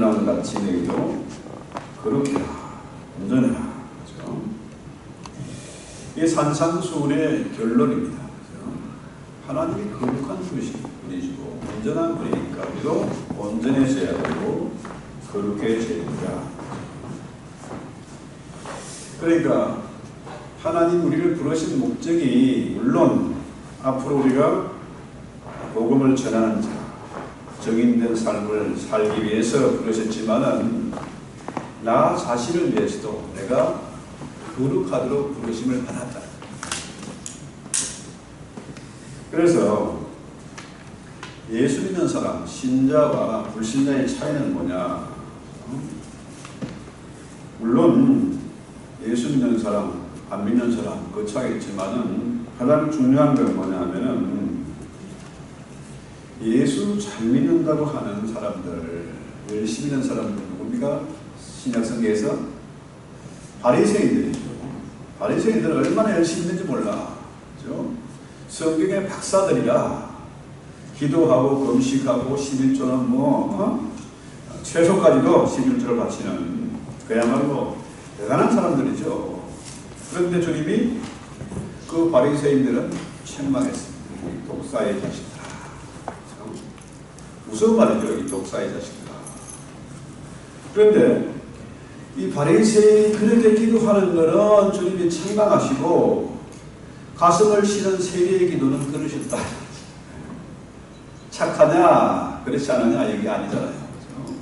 온전함 같이 너희도 거룩해라. 온전해라. 그렇죠? 이게 산상수훈의 결론입니다. 그렇죠? 하나님이 거룩한 분이시고 온전한 분이니까 우리도 온전해져야 되고 거룩해져야 된다. 그러니까 하나님 우리를 부르신 목적이 물론 앞으로 우리가 복음을 전하는 자, 정인된 삶을 살기 위해서 부르셨지만은 나 자신을 위해서도 내가 거룩하도록 부르심을 받았다. 그래서 예수 믿는 사람, 신자와 불신자의 차이는 뭐냐? 물론 예수 믿는 사람, 안 믿는 사람 거차겠지만은 가장 중요한 건 뭐냐면은 예수 잘 믿는다고 하는 사람들, 열심히 믿는 사람들 누굽니까? 신약성경에서 바리새인들이죠. 바리새인들은 얼마나 열심히 있는지 몰라. 그렇죠? 성경의 박사들이라 기도하고 금식하고 11조는 최소까지도 11조를 바치는 그야말로 대단한 사람들이죠. 그런데 주님이 그 바리새인들은 책망했습니다. 독사의 자식들아. 무슨 말이죠? 이 독사의 자식들아. 그런데 이 바리새인이 그렇게 기도하는 것은 주님이 책망하시고 가슴을 치는 세리의 기도는 그러셨다. 착하냐 그렇지 않느냐 얘기 아니잖아요. 그렇죠?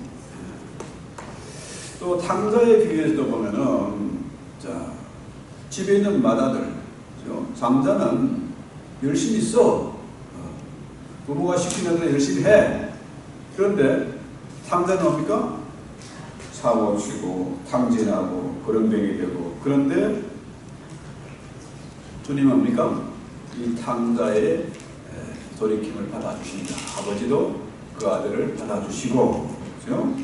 또 탕자의 비유에서도 보면은 자, 집에 있는 마다들, 그렇죠? 장자는 열심히 써. 부모가 시키는 대로 열심히 해. 그런데 탕자는 뭡니까? 사고 치고 탕진하고 거렁뱅이 되고. 그런데 주님은 뭡니까? 이 탕자의 돌이킴을 받아주신다. 아버지도 그 아들을 받아주시고, 그렇죠?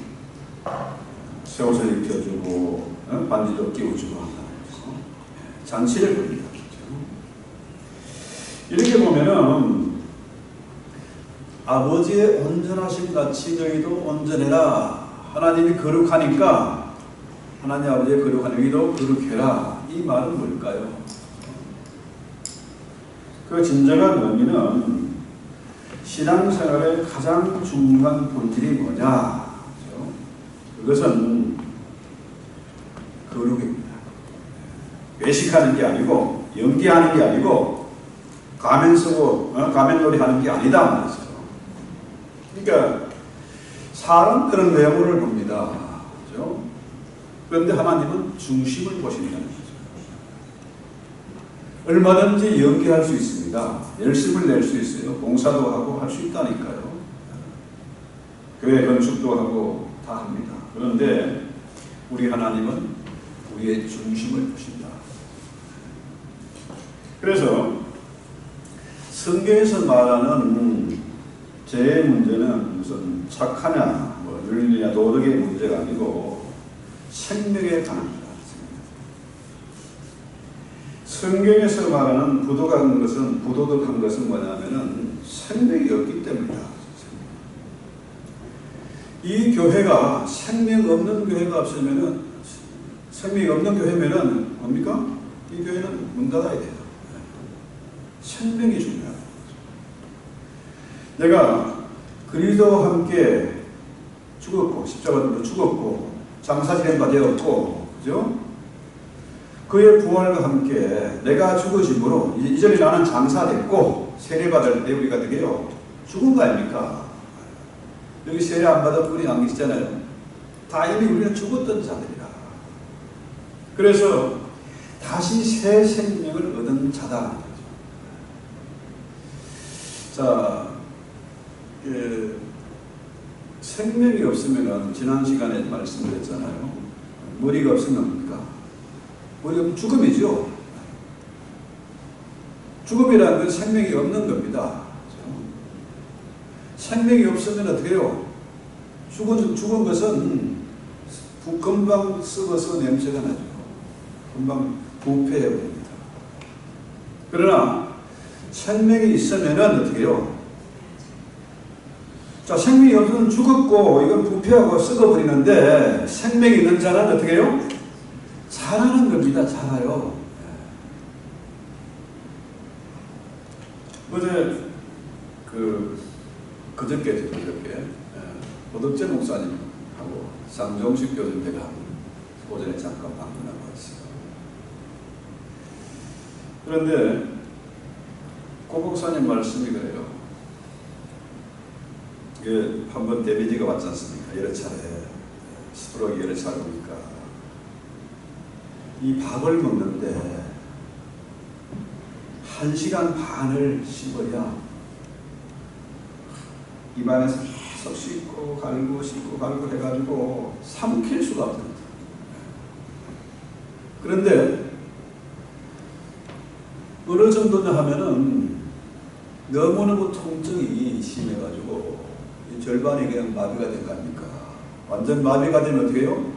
새 옷을 입혀주고, 반지도 끼워주고 한다. 잔치를 부립니다. 그렇죠? 이렇게 보면은 아버지의 온전하심 같이 너희도 온전해라. 하나님이 거룩하니까 하나님 아버지의 거룩한 너희도 거룩해라. 이 말은 뭘까요? 그 진정한 의미는 신앙생활의 가장 중요한 본질이 뭐냐? 그것은 거룩입니다. 외식하는 게 아니고 연기하는 게 아니고 가면 쓰고 가면놀이 하는 게 아니다 말이죠. 그러니까 사람들은 외모를 봅니다. 그렇죠? 그런데 하나님은 중심을 보신다는 거죠. 얼마든지 연기할 수 있습니다. 열심을 낼 수 있어요. 봉사도 하고 할 수 있다니까요. 교회 건축도 하고 다 합니다. 그런데 우리 하나님은 우리의 중심을 보신다. 그래서 성경에서 말하는 죄의 문제는 무슨 착하냐, 뭐 윤리냐, 도덕의 문제가 아니고 생명에 관한 거다. 성경에서 말하는 부도덕한 것은 뭐냐면은 생명이 없기 때문이다. 이 교회가 생명 없는 교회가 없으면은 생명이 없는 교회면은 뭡니까? 이 교회는 문 닫아야 돼요. 생명이 중요하다. 내가 그리스도와 함께 죽었고 십자가로 죽었고 장사지낸 바 되었고, 그죠? 그의 부활과 함께 내가 죽어짐으로 이전에 나는 장사됐고 세례받을 때 우리가 되게요 죽은 거 아닙니까? 여기 세례 안 받은 분이 안 계시잖아요. 다 이미 우리는 죽었던 자들이라. 그래서 다시 새 생명을 얻은 자다. 자, 생명이 없으면 지난 시간에 말씀드렸잖아요. 머리가 없으면 뭡니까? 머리가 없으면 죽음이죠. 죽음이라는 건 생명이 없는 겁니다. 생명이 없으면 어떻게 해요? 죽은 것은 금방 썩어서 냄새가 나죠. 금방 부패해버립니다. 그러나 생명이 있으면 어떻게 해요? 자, 생명이 없으면 죽었고 이건 부패하고 썩어버리는데 생명이 있는 자는 어떻게 해요? 자라는 겁니다. 자라요. 어제 그저께 오덕재 목사님하고 상종식 교수님과 오전에 잠깐 방문하고 왔어요. 그런데 고 목사님 말씀이 그래요. 한번 데미지가 왔지 않습니까? 여러 차례 스트로크 여러 차례 오니까 이 밥을 먹는데 1시간 반을 씹어야 입안에서 계속 씹고 갈고 해가지고 삼킬 수가 없습니다. 그런데 어느 정도냐 하면은 너무너무 통증이 심해가지고 절반이 그냥 마비가 된 거 아닙니까? 완전 마비가 되면 어떻게 해요?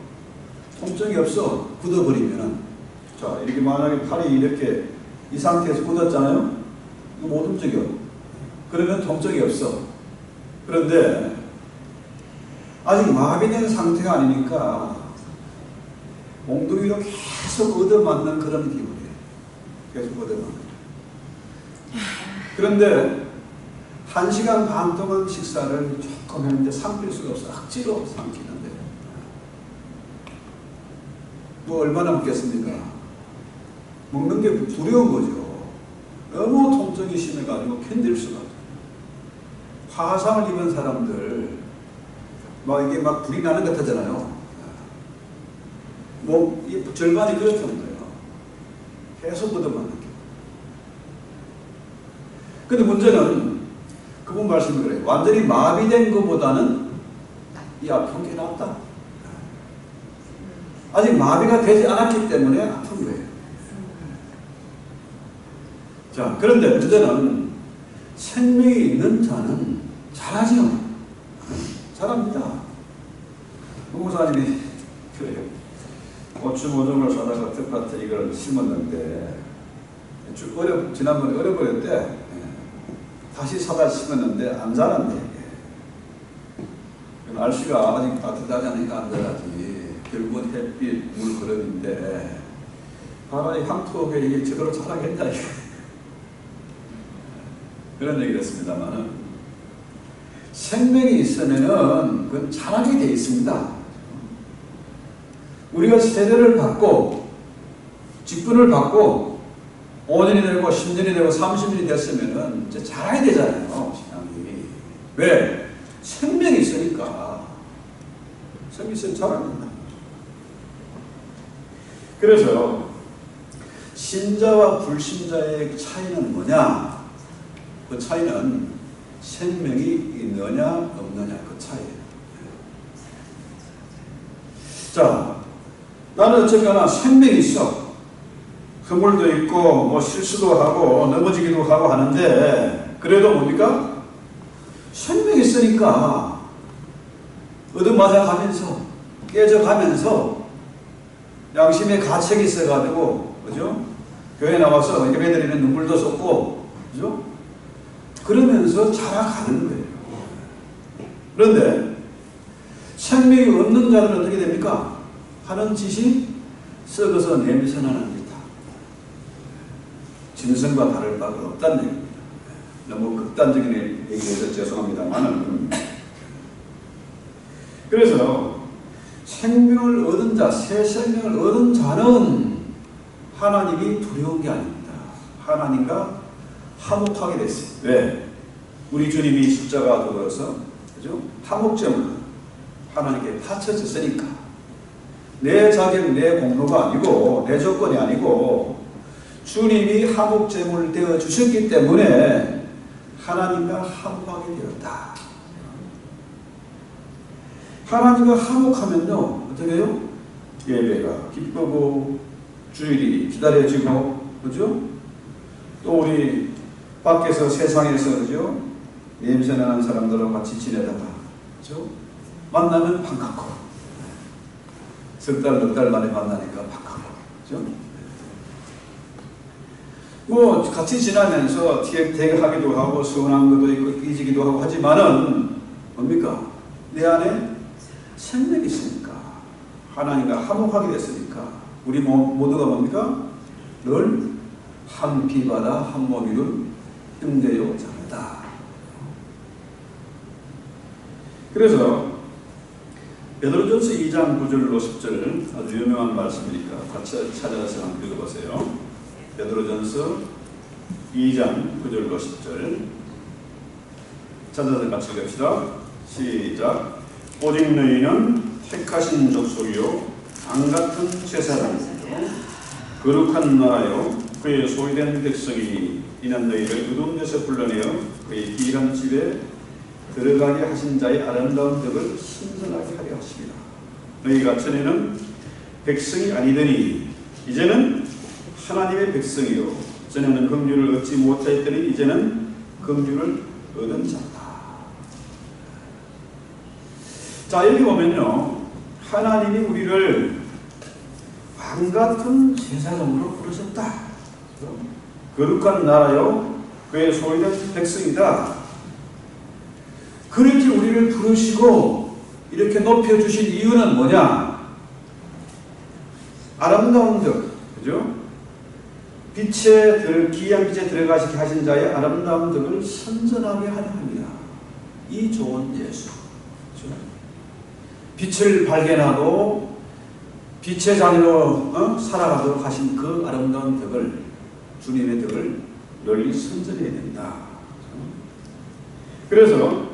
통증이 없어. 굳어버리면은. 자, 이렇게 만약에 팔이 이렇게 이 상태에서 굳었잖아요? 이거 못 움직여. 그러면 통증이 없어. 그런데 아직 마비된 상태가 아니니까 몽둥이로 계속 얻어맞는 그런 기분이에요. 계속 얻어맞는. 그런데 1시간 반 동안 식사를 조금 했는데 삼킬 수가 없어. 억지로 삼키는데. 뭐 얼마나 먹겠습니까? 먹는 게 두려운 거죠. 너무 통증이 심해가지고 견딜 수가 없어요. 화상을 입은 사람들, 이게 막 불이 나는 것 같잖아요. 이 절반이 그렇게 온 거예요. 계속 얻어맞는 게. 근데 문제는 그분 말씀이 그래요. 완전히 마비된 것보다는 이 아픈 게 낫다. 아직 마비가 되지 않았기 때문에 아픈 거예요. 자, 그런데 문제는 생명이 있는 자는 잘하죠. 잘합니다. 목사님이 그래요. 고추 모종을 사다가 텃밭에 이걸 심었는데 지난번에 어려버렸대. 다시 사다 심었는데 안 자란대. 날씨가 아직 따뜻하지 않으니까 안 자라지. 결국은 햇빛, 물 그릇인데 바람이 황토에 이게 제대로 자라겠다. 그런 얘기를 했습니다만은 생명이 있으면은 그건 자라게 돼 있습니다. 우리가 세대를 받고 직분을 받고 5년이 되고 10년이 되고 30년이 됐으면은 이제 자라야 되잖아요. 신앙이. 왜? 생명이 있으니까. 생명이 있으면 자랍니다. 그래서 신자와 불신자의 차이는 뭐냐? 그 차이는 생명이 있느냐 없느냐 그 차이예요. 자, 나는 어쨌거나 생명이 있어. 허물도 있고 뭐 실수도 하고 넘어지기도 하고 하는데 그래도 뭡니까? 생명이 있으니까 얻어맞아가면서 깨져가면서 양심의 가책이 있어가지고 그죠? 교회 나와서 예배드리는 눈물도 쏟고 그죠? 그러면서 자라가는 거예요. 그런데 생명이 없는 자는 어떻게 됩니까? 하는 짓이 썩어서 냄새나는 듯. 짐승과 다를 바가 없다는 얘기입니다. 너무 극단적인 얘기해서 죄송합니다만은 그래서 생명을 얻은 자, 새 생명을 얻은 자는 하나님이 두려운 게 아닙니다. 하나님과 화목하게 됐어요. 왜? 우리 주님이 십자가 도로서 그죠? 화목점을 하나님께 바쳐졌으니까 내 자격, 내 공로가 아니고 내 조건이 아니고 주님이 화목제물 되어 주셨기 때문에 하나님과 화목하게 되었다. 하나님과 화목하면요 어떻게 해요? 예배가 기쁘고 주일이 기다려지고 그죠? 또 우리 밖에서 세상에서 그죠? 냄새나는 사람들하고 같이 지내다가 그죠? 만나면 반갑고 석 달, 넉 달 만에 만나니까 반갑고 그죠? 뭐 같이 지나면서 티격태격하기도 하고 서운한 것도 있고 삐지기도 하고 하지만은 뭡니까? 내 안에 생명이 있으니까, 하나님과 화목하게 됐으니까 우리 모두가 뭡니까? 늘 한 피바다 한 몸이룬 형제요 자매다. 그래서 베드로전서 2장 9절로 10절 아주 유명한 말씀이니까 같이 찾아서 한번 읽어보세요. 베드로전서 2장 9절로 10절 찾아서 같이 읽읍시다. 시작. 오직 너희는 택하신 족속이요 왕같은 제사장이요 거룩한 나라요 그의 소유된 백성이니 이는 너희를 어두운 데서 불러내어 그의 기이한 집에 들어가게 하신 자의 아름다운 덕을 신선하게 하려 하십니다. 너희가 전에는 백성이 아니더니 이제는 하나님의 백성이요 전에는 긍휼을 얻지 못하였더니 이제는 긍휼을 얻은 자다. 자, 여기 보면요, 하나님이 우리를 왕같은 제사장으로 부르셨다. 거룩한 나라요 그의 소유된 백성이다. 그렇게 우리를 부르시고 이렇게 높여주신 이유는 뭐냐? 아름다운 덕, 그죠? 기이한 빛에 들어가시게 하신 자의 아름다운 덕을 선전하게 하려 합니다. 이 좋은 예수, 그죠? 빛을 발견하고 빛의 자녀로 살아가도록 하신 그 아름다운 덕을, 주님의 덕을 널리 선전해야 된다. 그래서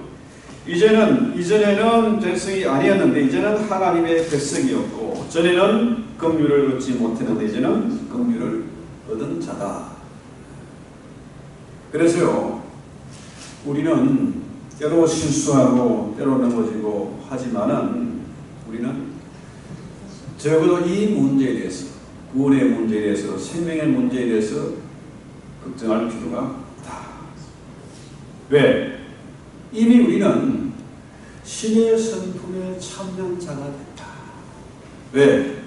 이전에는 백성이 아니었는데 이제는 하나님의 백성이었고, 전에는 긍휼을 얻지 못했는데 이제는 긍휼을 얻은 자다. 그래서요, 우리는 때로 실수하고 때로 넘어지고 하지만은 우리는 적어도 이 문제에 대해서, 구원의 문제에 대해서, 생명의 문제에 대해서 걱정할 필요가 없다. 왜? 이미 우리는 신의 성품에 참여한 자가 됐다. 왜?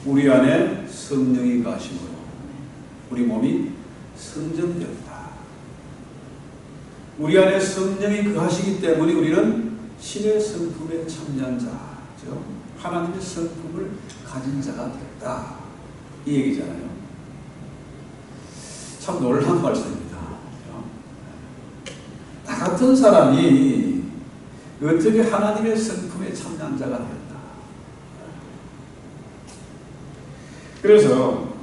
우리 안에 성령이 가심으로 우리 몸이 성전되었다. 우리 안에 성령이 거하시기 때문에 우리는 신의 성품에 참여한 자, 즉 하나님의 성품을 가진 자가 됐다. 이 얘기잖아요. 참 놀라운 말씀입니다. 나 같은 사람이 어떻게 하나님의 성품에 참여한 자가 됐다. 그래서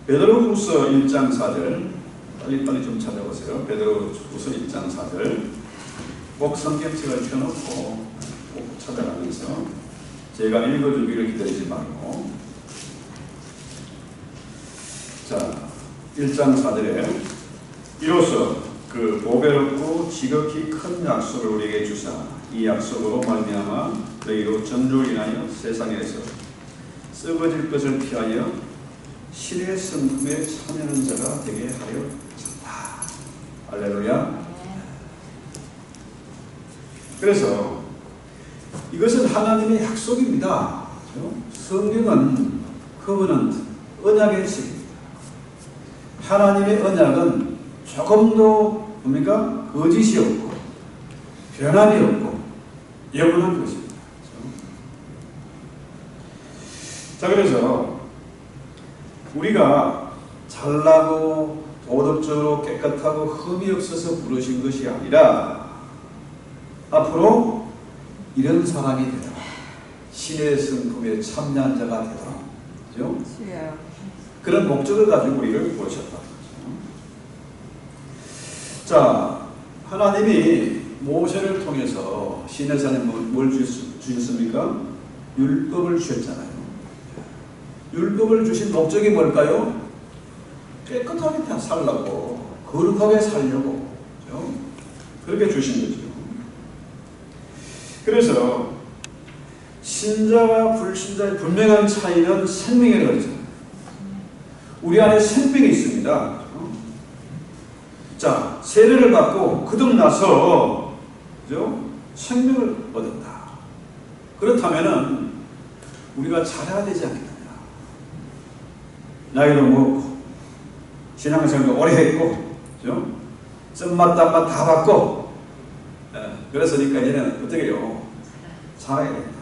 베드로후서 1장 4절 빨리 좀 찾아보세요. 베드로후서 1장 4절 꼭 성경책을 펴놓고 꼭 찾아가면서 제가 읽어주기를 기다리지 말고, 자 1장 4절에 이로써 그 보배롭고 지극히 큰 약속을 우리에게 주사 이 약속으로 말미암아 너희로 전주로 인하여 세상에서 썩어질 것을 피하여 신의 성품에 참여하는 자가 되게 하여 졌다. 할렐루야. 그래서 이것은 하나님의 약속입니다. 성경은 커버넌트, 언약의 책입니다. 하나님의 언약은 조금도 뭡니까? 거짓이 없고 변함이 없고 영원한 것입니다. 자, 그래서 우리가 잘나고 도덕적으로 깨끗하고 흠이 없어서 부르신 것이 아니라 앞으로 이런 사람이 되도록 신의 성품에 참여한 자가 되도록, 그죠? 그런 목적을 가지고 우리를 부르셨다. 자, 하나님이 모세를 통해서 시내산에 뭘 주셨습니까? 율법을 주셨잖아요. 율법을 주신 목적이 뭘까요? 깨끗하게 살라고, 거룩하게 살려고, 그렇죠? 그렇게 주신 거죠. 그래서 신자와 불신자의 분명한 차이는 생명의 거죠. 우리 안에 생명이 있습니다. 자, 세례를 받고 거듭나서, 그죠? 생명을 얻었다. 그렇다면은 우리가 잘해야 되지 않겠느냐. 나이도 먹고 신앙생활도 오래 했고, 그죠? 썸맛 단맛 다 받고 그랬으니까 얘는 어떻게 해요? 살아야 된다.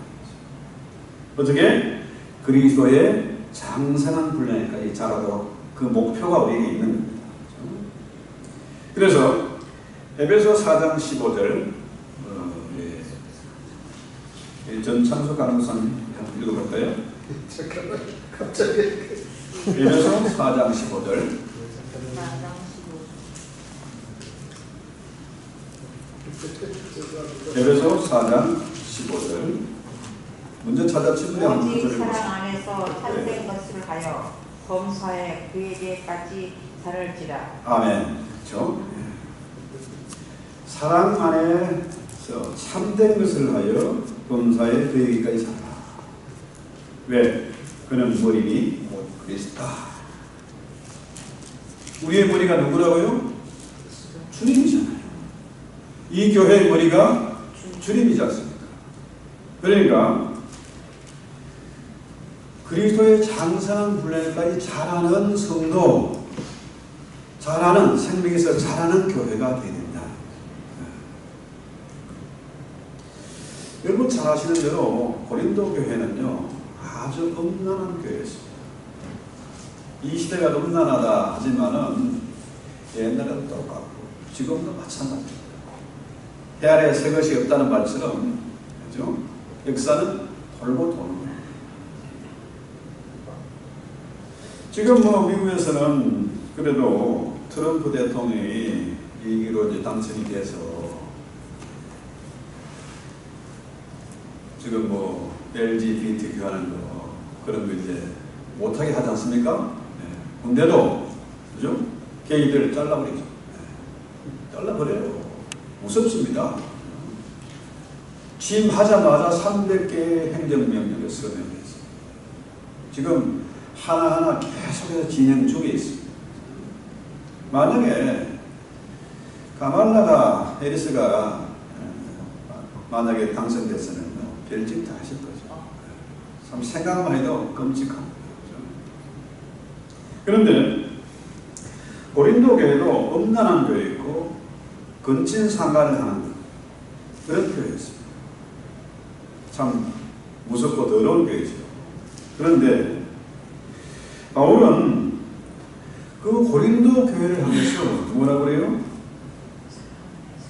어떻게? 그리스도의 장성한 분량까지 자라도록 그 목표가 우리에게 있는 겁니다. 그래서 에베소 4장 15절 전창수 강사님 읽어볼까요? 잠깐만, 갑자기. 에베소 4장 15절. 에베소 4장 15절. 먼저 찾아친 분이 한 오직 구절을 사랑 안에서 참된 것을 하여 범사에 그에게까지 살을지라. 아멘. 그렇죠? 사랑 안에서 참된 것을 하여 범사에 그에게까지 살아. 왜? 그는 머리니 곧 그리스도다. 우리의 머리가 누구라고요? 주님이잖아요. 이 교회의 머리가 주님이지 않습니까? 그러니까 그리스도의 장성한 분량까지 자라는 성도, 자라는 생명에서 자라는 교회가 되어야 된다. 여러분 잘 아시는 대로 고린도 교회는요 아주 음란한 교회였습니다. 이 시대가 음란하다 하지만은 옛날에도 똑같고 지금도 마찬가지입니다. 해 아래 새 것이 없다는 말처럼, 그렇죠? 역사는 돌고 도는 거예요. 지금 뭐 미국에서는 그래도 트럼프 대통령이 이기로 이제 당선이 돼서 지금 뭐 LGBTQ 하는 거 그런 거 이제 못하게 하지 않습니까? 네. 근데도 그죠? 게이들 잘라버리죠. 네. 잘라버려요. 무섭습니다. 취임하자마자 300개의 행정명령을 쓰러내겠습니다. 지금 하나하나 계속해서 진행 중에 있습니다. 만약에 카말라 해리스가 만약에 당선됐으면 별짓 다 하실 거죠. 참 생각만 해도 끔찍합니다. 그런데 고린도 교회도 음란한 교회 있고 근친상간을 하는 그런 교회였습니다. 참 무섭고 더러운 교회죠. 그런데 바울은 그 고린도 교회를 하면서 뭐라고 그래요?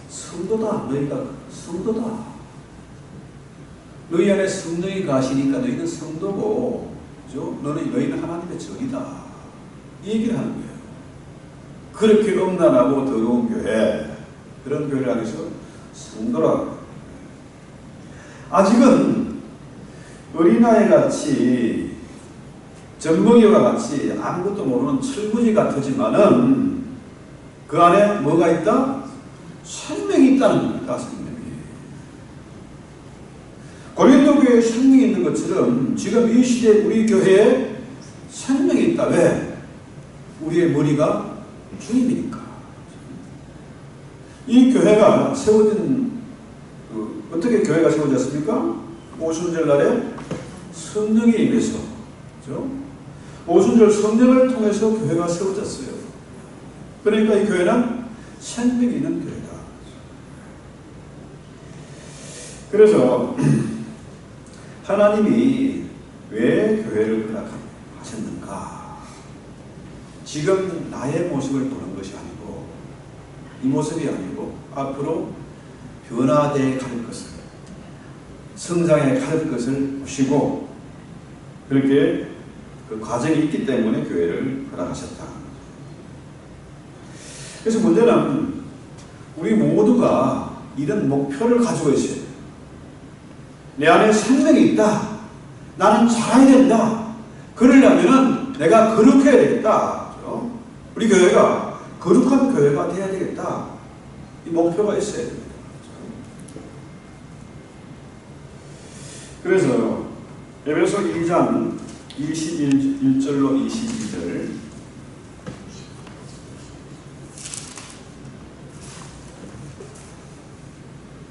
성도다. 너희가 성도다. 너희 안에 성령이 가시니까 너희는 성도고, 그죠? 너희는 하나님의 전이다. 이 얘기를 하는 거예요. 그렇게 음란하고 더러운 교회, 그런 교회를 하면서 성도라고. 아직은 어린아이 같이 젖먹이와 같이 아무것도 모르는 철부지 같으지만은 그 안에 뭐가 있다? 생명이 있다는 겁니다. 생명이. 고린도 교회에 생명이 있는 것처럼 지금 이 시대에 우리 교회에 생명이 있다. 왜? 우리의 머리가 주님이니까. 이 교회가 세워진 어떻게 교회가 세워졌습니까? 오순절 날에 성령이 임해서, 그렇죠? 오순절 성령을 통해서 교회가 세워졌어요. 그러니까 이 교회는 생명이 있는 교회다. 그래서 하나님이 왜 교회를 허락하셨는가? 지금 나의 모습을 보는 것이 아니고, 이 모습이 아니고 앞으로 변화되어 갈 것을, 성장해 갈 것을 보시고 그렇게 그 과정이 있기 때문에 교회를 허락하셨다. 그래서 문제는 우리 모두가 이런 목표를 가지고 있어야 돼요. 내 안에 생명이 있다. 나는 자라야 된다. 그러려면 내가 거룩해야 되겠다. 그렇죠? 우리 교회가 거룩한 교회가 돼야 되겠다. 이 목표가 있어야 됩니다. 그래서 에베소 2장 21절로 22절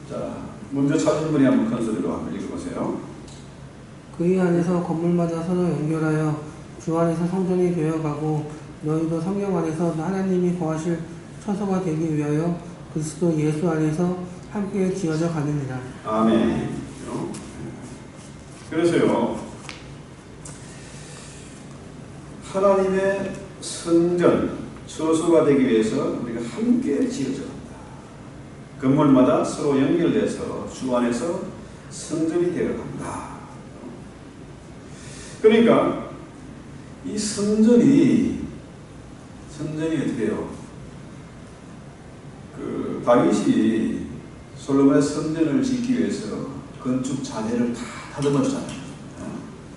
자, 먼저 찾은 분이 한번 큰 소리로 한번 읽어보세요. 그의 안에서 건물마다 서로 연결하여 주 안에서 성전이 되어가고 너희도 성령 안에서 하나님이 거하실 처소가 되기 위하여 그리스도 예수 안에서 함께 지어져 가느니라. 아멘. 그래서요, 하나님의 성전, 처소가 되기 위해서 우리가 함께 지어져 간다. 건물마다 서로 연결돼서 주 안에서 성전이 되어 간다. 그러니까 이 성전이 어떻게 해요? 그 다윗이 솔로몬의 성전을 짓기 위해서 건축 잔해를 다 다듬었잖아요.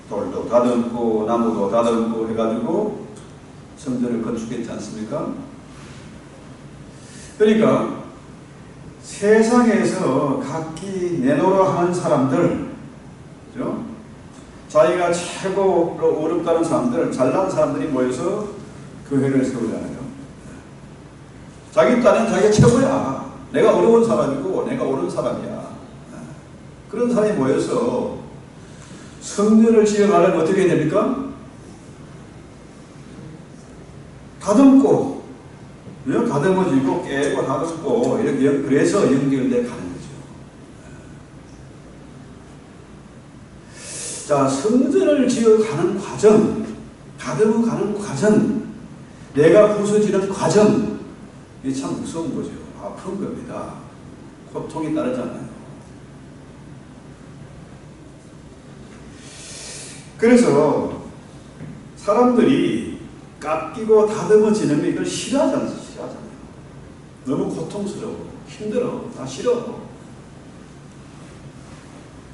돌도 다듬고 나무도 다듬고 해가지고 성전을 건축했지 않습니까? 그러니까 세상에서 각기 내놓으라 하는 사람들, 그죠? 자기가 최고로 어렵다는 사람들, 잘난 사람들이 모여서 교회를 세우잖아요. 자기 딴엔 자기가 최고야. 내가 어려운 사람이고 내가 옳은 사람이야. 그런 사람이 모여서 성전을 지어가려면 어떻게 해야 됩니까? 다듬고, 다듬어지고 깨고 다듬고 이렇게 그래서 연결돼 가는 거죠. 자, 성전을 지어가는 과정, 다듬어가는 과정, 내가 부서지는 과정, 이게 참 무서운 거죠. 아픈 겁니다. 고통이 따르잖아요. 그래서 사람들이 깎이고 다듬어지는 거 이걸 싫어하잖아요. 너무 고통스러워. 힘들어. 나 싫어.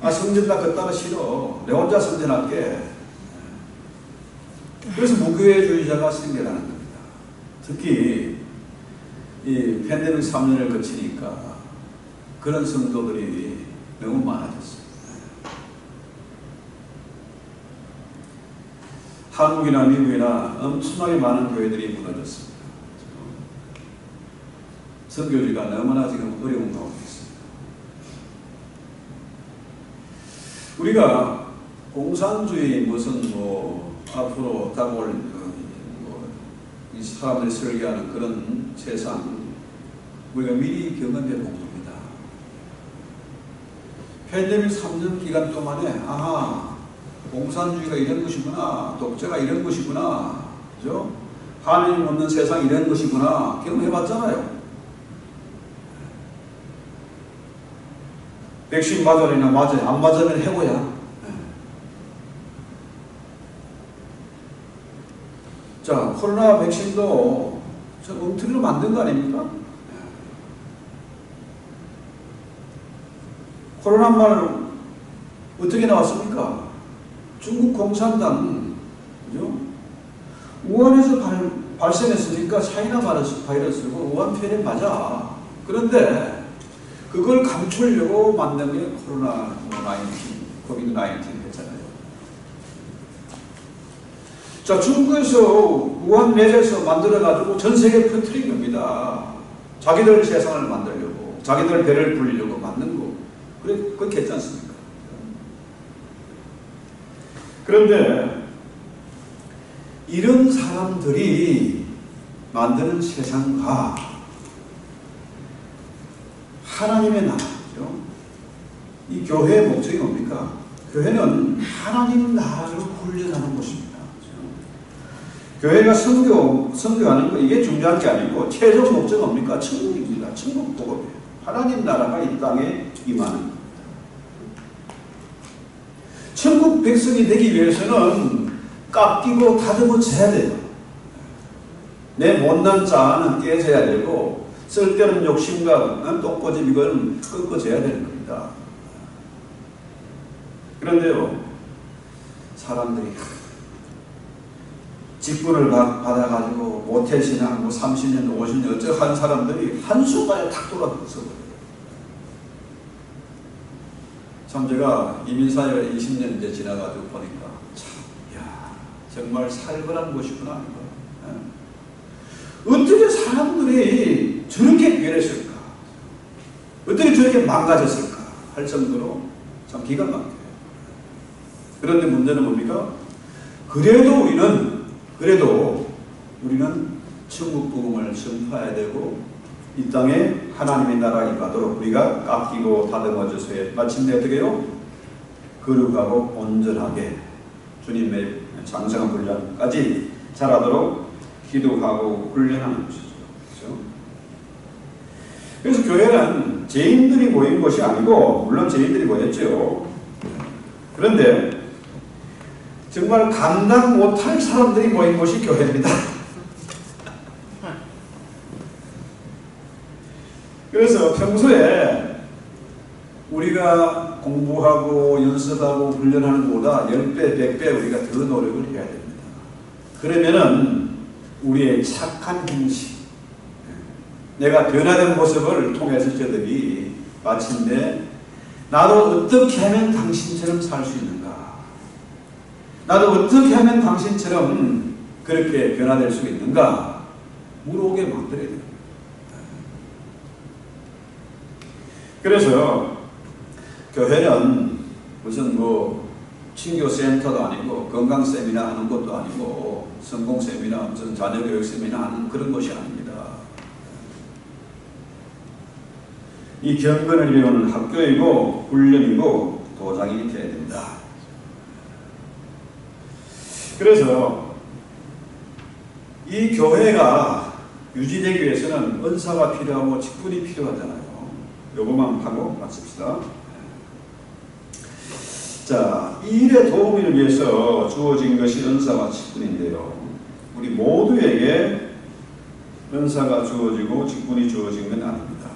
성전 다 걷다가 싫어. 내 혼자 성전할게. 그래서 무교회주의자가 생겨나는 겁니다. 특히 이 팬데믹 3년을 거치니까 그런 성도들이 너무 많아졌어요. 한국이나 미국이나 엄청나게 많은 교회들이 무너졌습니다. 선교지가 너무나 지금 어려운 가운데 있습니다. 우리가 공산주의 무슨 앞으로 다올 이 사람들이 설계하는 그런 세상 우리가 미리 경험해 본 겁니다. 팬데믹 3년 기간 동안에 공산주의가 이런 것이구나, 독재가 이런 것이구나, 그죠? 하나님 없는 세상 이런 것이구나 경험해봤잖아요. 백신 맞으려나 맞아요. 안 맞으면 해고야. 자, 코로나 백신도 저 엉터리로 만든 거 아닙니까? 코로나 말 어떻게 나왔습니까? 중국 공산당, 그죠? 우한에서 발생했으니까 차이나 바이러스고 우한 편에 맞아. 그런데 그걸 감추려고 만든 게 코비드-19 했잖아요. 자, 중국에서 우한 내에서 만들어가지고 전 세계에 퍼뜨린 겁니다. 자기들 세상을 만들려고, 자기들 배를 불리려고 만든 거. 그렇게 했지 않습니까? 그런데 이런 사람들이 만드는 세상과 하나님의 나라죠. 이 교회의 목적이 뭡니까? 교회는 하나님 나라를 훈련하는 곳입니다. 교회가 선교하는 거 이게 중요한 게 아니고 최종 목적은 뭡니까? 천국입니다. 천국 복음이에요. 하나님 나라가 이 땅에 임하는 겁니다. 천국 백성이 되기 위해서는 깎이고 다듬어져야 돼요. 내 못난 자아는 깨져야 되고 쓸데없는 욕심과 똥꼬집 이건 꺾어져야 되는 겁니다. 그런데요, 사람들이 직분을 받아가지고 모태신앙 30년, 50년 어쩌고 한 사람들이 한순간에 탁 돌아서 참 제가 이민사회가 20년 이제 지나가지고 보니까 정말 살벌한 곳이구나. 어떻게 사람들이 저렇게 변했을까? 어떻게 저렇게 망가졌을까? 할 정도로 참 기가 막혀요. 그런데 문제는 뭡니까? 그래도 우리는 천국 복음을 전파해야 되고 이 땅에 하나님의 나라가 임하도록 우리가 깎이고 다듬어져서 마침내 어떻게 해요? 거룩하고 온전하게 주님의 장성한 분량까지 자라도록 기도하고 훈련하는 것이죠. 그렇죠? 그래서 교회는 죄인들이 모인 것이 아니고, 물론 죄인들이 모였죠. 그런데 정말 감당 못할 사람들이 모인 것이 교회입니다. 그래서 평소에 우리가 공부하고 연습하고 훈련하는 것보다 10배, 100배 우리가 더 노력을 해야 됩니다. 그러면은 우리의 착한 행실, 내가 변화된 모습을 통해서 저들이 마침내 나도 어떻게 하면 당신처럼 살 수 있는가? 나도 어떻게 하면 당신처럼 그렇게 변화될 수 있는가? 물어오게 만들어야 됩니다. 그래서 교회는 무슨 친교 센터도 아니고 건강 세미나 하는 것도 아니고 성공 세미나 무슨 자녀 교육 세미나 하는 그런 것이 아닙니다. 이 경건을 이루는 학교이고 훈련이고 도장이 되어야 된다. 그래서 이 교회가 유지되기 위해서는 은사가 필요하고 직분이 필요하잖아요. 요것만 하고 마칩시다. 자, 이 일의 도움을 위해서 주어진 것이 은사와 직분인데요. 우리 모두에게 은사가 주어지고 직분이 주어진 건 아닙니다.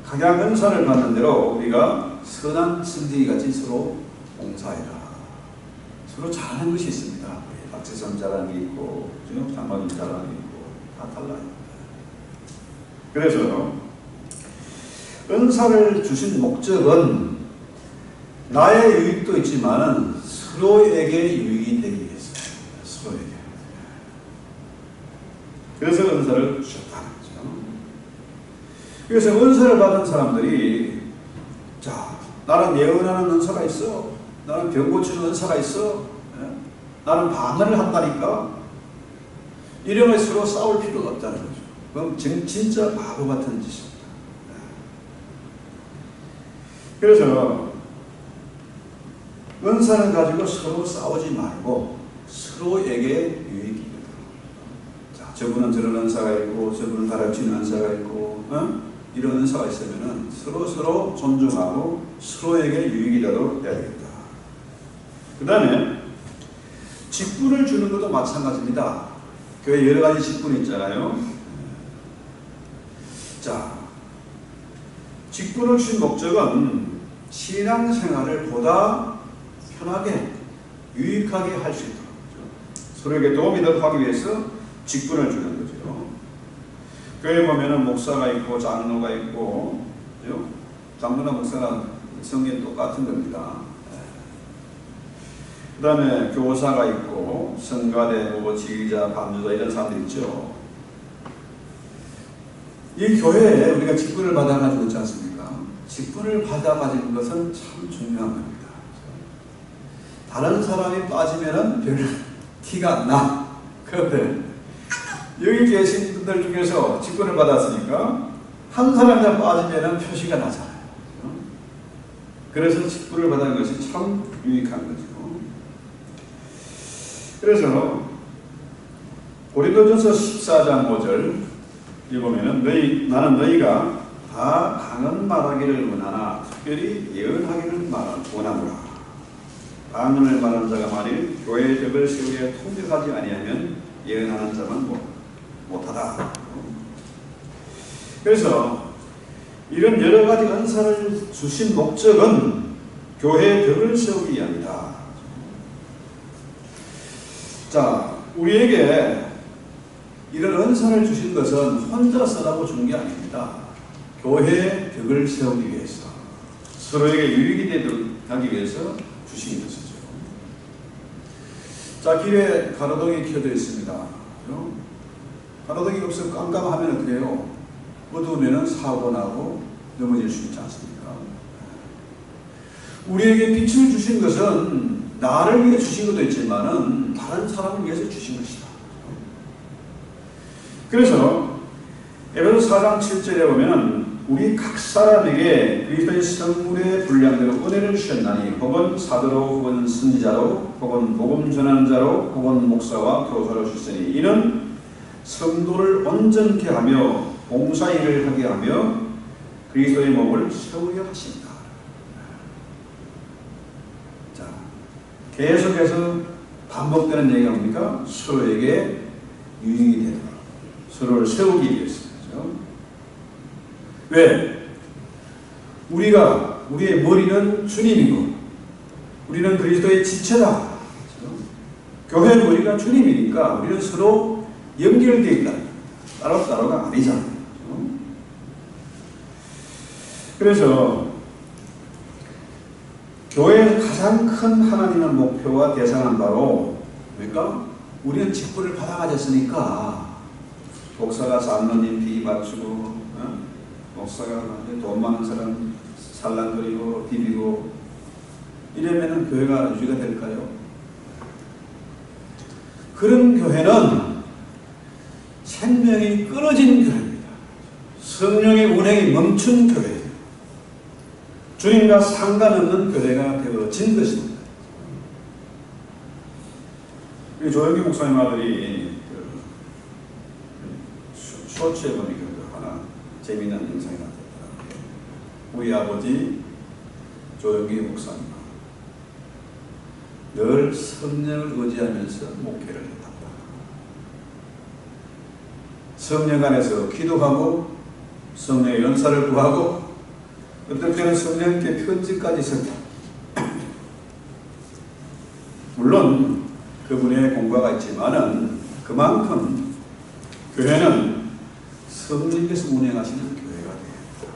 각각 은사를 받는 대로 우리가 선한 선지기 같이 서로 봉사해라. 서로 잘하는 것이 있습니다. 박재선 잘하는 게 있고, 장관님 잘하는 게 있고, 다 달라요. 그래서 은사를 주신 목적은 나의 유익도 있지만 서로에게 유익이 되기 위해서입니다. 서로에게. 그래서 은사를 주셨다는 거죠. 그래서 은사를 받은 사람들이, 자, 나는 예언하는 은사가 있어. 나는 병 고치는 은사가 있어. 나는 방언을 한다니까. 이런 서로 싸울 필요가 없다는 거죠. 그럼 진짜 바보 같은 짓입니다. 그래서 은사를 가지고 서로 싸우지 말고 서로에게 유익이 있다. 자, 저분은 저런 은사가 있고 저분은 가르치는 은사가 있고 이런 은사가 있으면 서로 존중하고 서로에게 유익이 되도록 해야 되겠다. 그 다음에 직분을 주는 것도 마찬가지입니다. 교회 여러 가지 직분이 있잖아요. 자, 직분을 주신 목적은 신앙생활을 보다 편하게 유익하게 할 수 있도록 서로에게 도움이 되도록 하기 위해서 직분을 주는 거죠. 교회에 보면은 목사가 있고 장로가 있고, 그죠? 장로나 목사가 성경이 똑같은 겁니다. 그 다음에 교사가 있고 성가대, 지휘자, 반주자 이런 사람들 있죠. 이 교회에 우리가 직분을 받아가지고 있지 않습니까? 직분을 받아가지는 것은 참 중요한 겁니다. 다른 사람이 빠지면은 별 티가 안 나. 그런데 여기 계신 분들 중에서 직분을 받았으니까 한 사람이 빠지면은 표시가 나잖아요. 그래서 직분을 받는 것이 참 유익한 거죠. 그래서 고린도전서 14장 5절 읽으면은 나는 너희가 다 강은 말하기를 원하나 특별히 예언하기를 원하노라. 방언을 말하는 자가 만일 교회의 덕을 세우려 통역하지 아니하면 예언하는 자만 못하다. 그래서 이런 여러 가지 은사를 주신 목적은 교회의 덕을 세우기 위함이다. 자, 우리에게 이런 은사를 주신 것은 혼자 쓰라고 준 게 아닙니다. 교회의 덕을 세우기 위해서, 서로에게 유익이 되도록 하기 위해서 주신 것이죠. 자, 길에 가로등이 켜져 있습니다. 가로등이 없어 깜깜하면 어떻게 해요? 어두우면 사고 나고 넘어질 수 있지 않습니까? 우리에게 빛을 주신 것은 나를 위해 주신 것도 있지만은 다른 사람을 위해서 주신 것이다. 그래서 에베소 4장 7절에 보면 우리 각 사람에게 그리스도의 성물의 분량대로 은혜를 주셨나니 혹은 사도로 혹은 선지자로 혹은 복음 전하는 자로 혹은 목사와 교사로 주셨으니 이는 성도를 온전케 하며 봉사일을 하게 하며 그리스도의 몸을 세우려 하신다. 자, 계속해서 반복되는 얘기가 뭡니까? 서로에게 유익이 되도록 서로를 세우기 위해서. 그렇죠? 왜? 우리의 머리는 주님이고 우리는 그리스도의 지체다. 그렇죠? 교회 머리가 주님이니까 우리는 서로 연결되어 있다. 따로따로가 아니잖아요. 그래서 교회의 가장 큰 하나님의 목표와 대상은 바로 그러니까 우리는 직분을 받아가졌으니까 목사가 장로님 비 맞추고 목사가 돈 많은 사람 살랑거리고 비비고 이러면은 교회가 유지가 될까요? 그런 교회는 생명이 끊어진 교회입니다. 성령의 운행이 멈춘 교회예요. 주님과 상관없는 교회가 되어진 것입니다. 조영기 목사님 아들이 쇼츠에 보니까 하나 재미있는 영상이 나왔더라고요. 우리 아버지 조영기 목사님 늘 성령을 의지하면서 목회를 했다. 성령 안에서 기도하고 성령의 연사를 구하고 어떨 때는 성령께 편지까지 썼다. 물론 그분의 공과가 있지만은 그만큼 교회는 성령께서 운행하시는 교회가 돼요.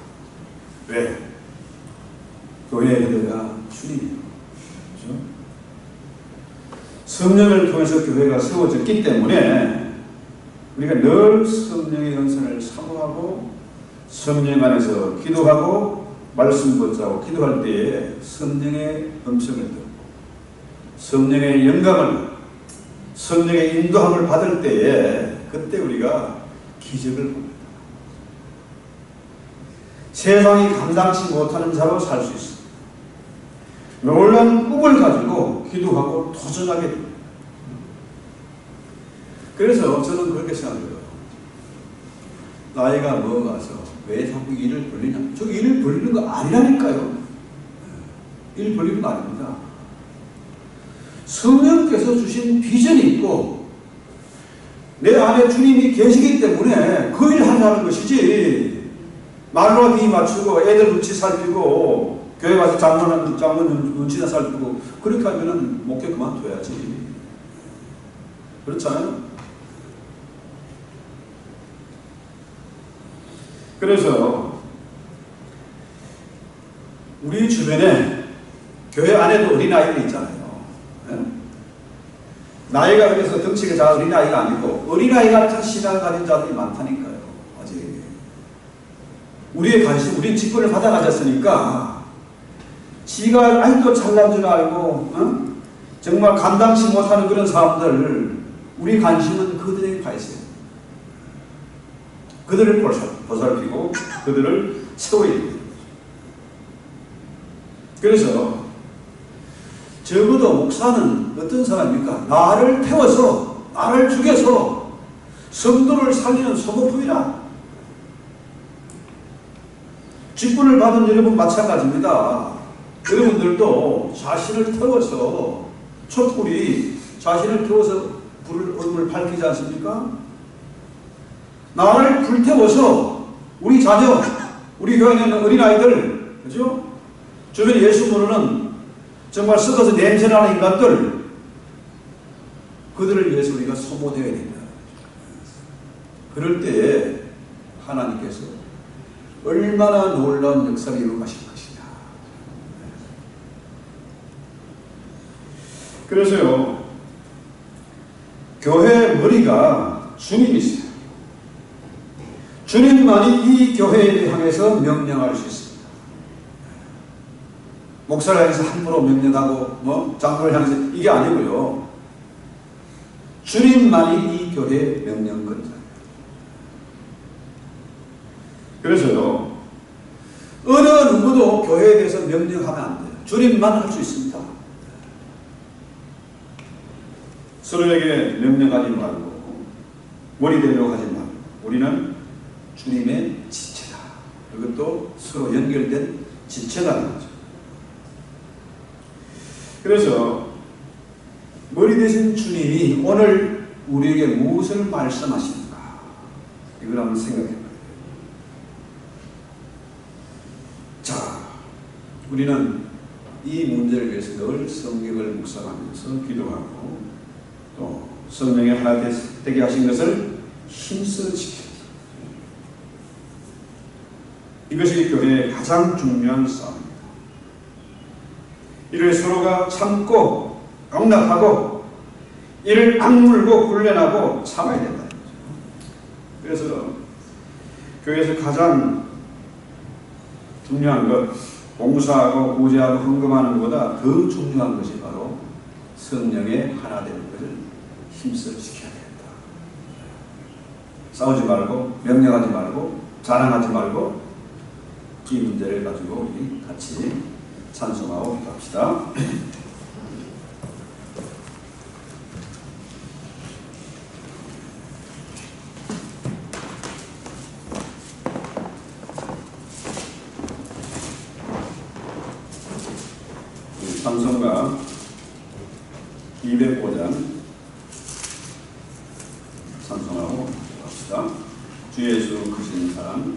왜? 교회의 헤드가 주님이에요. 그렇죠? 성령을 통해서 교회가 세워졌기 때문에 우리가 늘 성령의 연선을 사모하고 성령 안에서 기도하고 말씀 붙잡고 기도할 때에 성령의 음성을 듣고 성령의 영감을 성령의 인도함을 받을 때에 그때 우리가 기적을 봅니다. 세상이 감당치 못하는 자로 살 수 있습니다. 놀라운 꿈을 가지고 기도하고 도전하게 됩니다. 그래서 저는 그렇게 생각해요. 나이가 먹어가서 왜 자꾸 일을 벌리냐? 저 일을 벌리는 거 아니라니까요. 일 벌리는 거 아닙니다. 성령께서 주신 비전이 있고 내 안에 주님이 계시기 때문에 그 일을 하는 것이지 말로 비 맞추고 애들 눈치 살피고 교회 가서 장로는 눈치나 살피고 그렇게 하면은 목회 그만둬야지. 그렇잖아요? 그래서 우리 주변에 교회 안에도 어린아이들이 있잖아요. 나이가 그래서 덩치가 다 어린아이가 아니고 어린아이 같은 신앙을 가진 자들이 많다니까요. 아직 우리의 관심, 우리는 직분을 받아가졌으니까 지가 아직도 잘난 줄 알고 정말 감당치 못하는 그런 사람들 우리 관심은 그들에게 가 있어요. 그들을 보살피고 그들을 세워야 됩니다. 그래서 적어도 목사는 어떤 사람입니까? 나를 태워서 나를 죽여서 성도를 살리는 소모품이라. 직분을 받은 여러분 마찬가지입니다. 여러분들도 자신을 태워서 촛불이 자신을 태워서 얼굴을 밝히지 않습니까? 나를 불태워서 우리 자녀, 우리 교회에 있는 어린아이들, 그죠? 주변에 예수 모르는 정말 썩어서 냄새나는 인간들, 그들을 위해서 우리가 소모되어야 된다. 그럴 때에 하나님께서 얼마나 놀라운 역사를 이루어가실 것이냐. 그래서요, 교회의 머리가 주님이세요. 주님만이 이 교회를 향해서 명령할 수 있습니다. 목사를 향해서 함부로 명령하고 장로를 향해서 이게 아니고요. 주님만이 이 교회의 명령권자예요. 그래서요, 어느 누구도 교회에 대해서 명령하면 안 돼요. 주님만 할 수 있습니다. 서로에게 명령하지 말고 머리 대려고 하지 말고 우리는 주님의 지체다. 이것도 서로 연결된 지체라는 거죠. 그래서 머리 대신 주님이 오늘 우리에게 무엇을 말씀하시는가, 이걸 한번 생각해 봐요. 자, 우리는 이 문제를 위해서 늘 성경을 묵상하면서 기도하고 또 성령의 하나 되게 하신 것을 힘써 지켜야 합니다. 이것이 교회의 가장 중요한 싸움입니다. 이를 서로가 참고 용납하고 이를 악물고 훈련하고 참아야 된다는 거죠. 그래서 교회에서 가장 중요한 것, 봉사하고 구제하고 헌금하는 것보다 더 중요한 것이 바로 성령의 하나 되는 것을 힘써 지켜야 된다. 싸우지 말고 명령하지 말고 자랑하지 말고 이 문제를 가지고 우리 같이 찬송하고 기도합시다. 찬송가 205장 찬송하고 기도합시다. 주 예수 크신 사랑.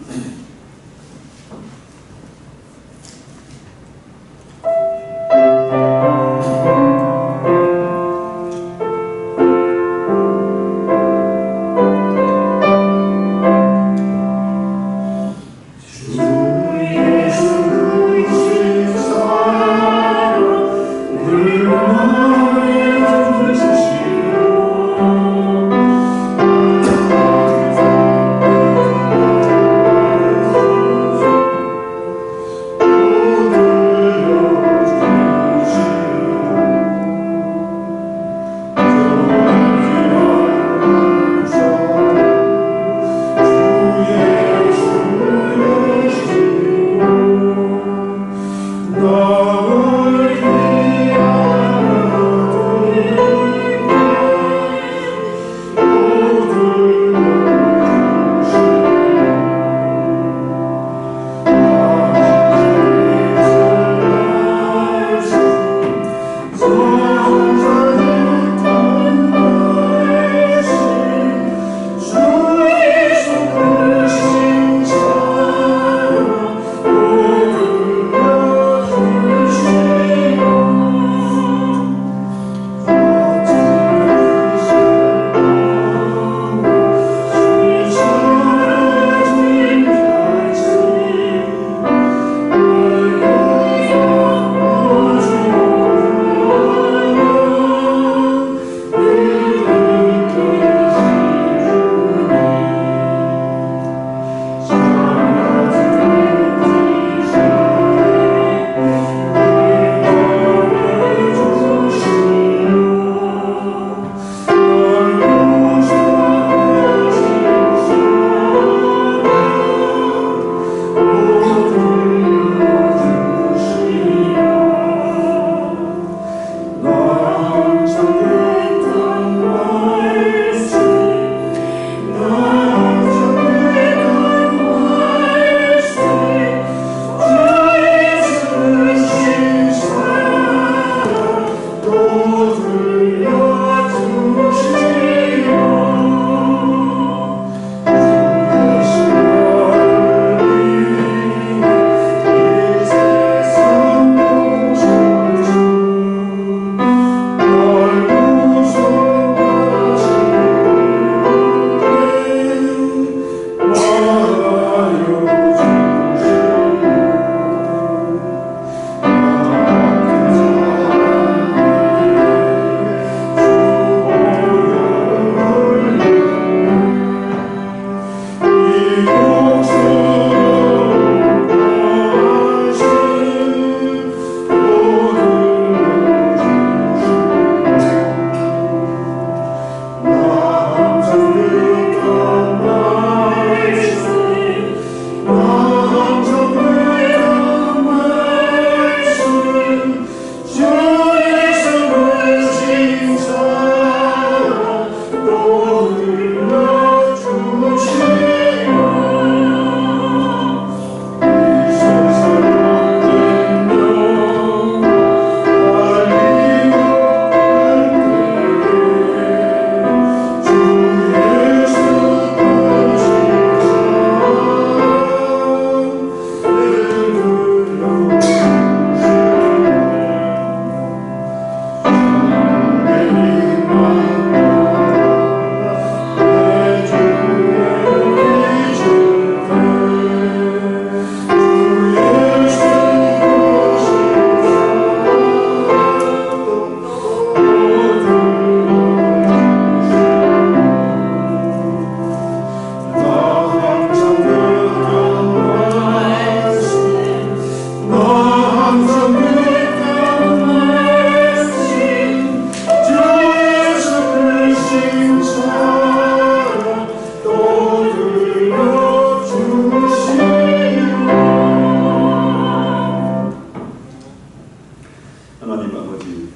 하나님 아버지,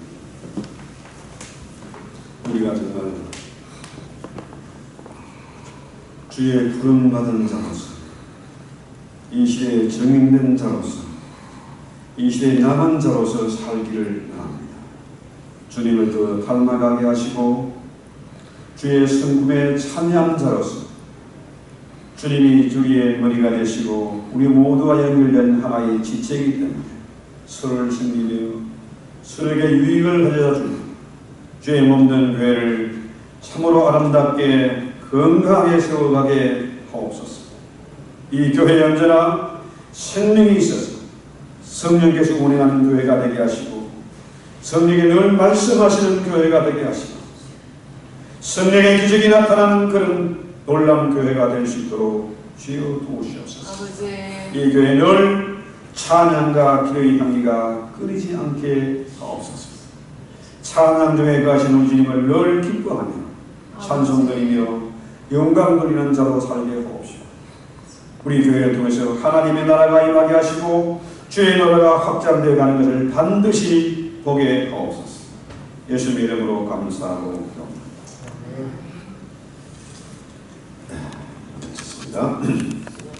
우리가 정말 주의 부름받은 자로서, 이 시대의 정인된 자로서, 이 시대의 남은 자로서 살기를 원합니다. 주님을 더 닮아가게 하시고 주의 성품에 참여한 자로서 주님이 우리의 머리가 되시고 우리 모두와 연결된 하나의 지체이기 때문에 서로를 섬기며 서로에게 유익을 가져다 주는 주의 몸된 교회를 참으로 아름답게 건강하게 세워가게 하옵소서. 이 교회에 언제나 생명이 있어서 성령께서 운행하는 교회가 되게 하시고 성령이 늘 말씀하시는 교회가 되게 하시고 성령의 기적이 나타나는 그런 놀라운 교회가 될 수 있도록 주여 도우시옵소서. 아버지. 이 교회 늘 찬양과 기도의 향기가 끊이지 않게 하옵소서. 찬양 중에 가신 우리 주님을 늘 기뻐하며 찬송드리며 영광 돌리는 자로 살게 하옵시오. 우리 교회를 통해서 하나님의 나라가 임하게 하시고 주의 나라가 확장되어 가는 것을 반드시 보게 하옵소서. 예수님의 이름으로 감사하고 기도합니다.